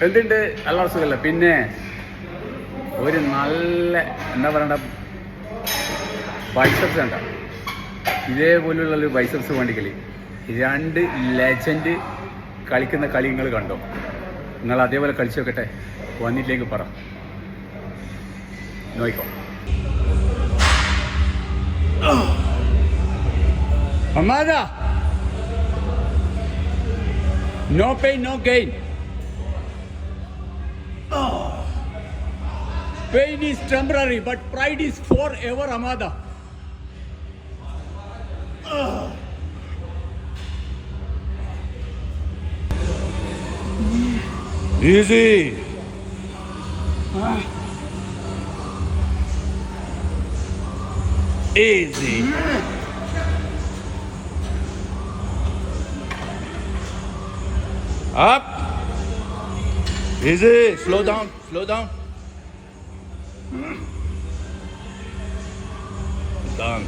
എന്തുണ്ട് എല്ലാവരും സുഖമല്ല. പിന്നെ ഒരു നല്ല എന്താ പറയണ്ട ബൈസപ്സ് കണ്ട ഇതേപോലുള്ളൊരു ബൈസപ്സ് വേണ്ടി കളി. രണ്ട് ലെജൻഡ് കളിക്കുന്ന കളി നിങ്ങൾ കണ്ടോ? നിങ്ങൾ അതേപോലെ കളിച്ചു നോക്കട്ടെ. വന്നില്ലെങ്കിൽ പറ, നോക്കോ. Amada, no pain, no gain. Pain is temporary, but pride is forever, Amada. Easy. Easy. Up. Easy. Slow down. Slow down. Done.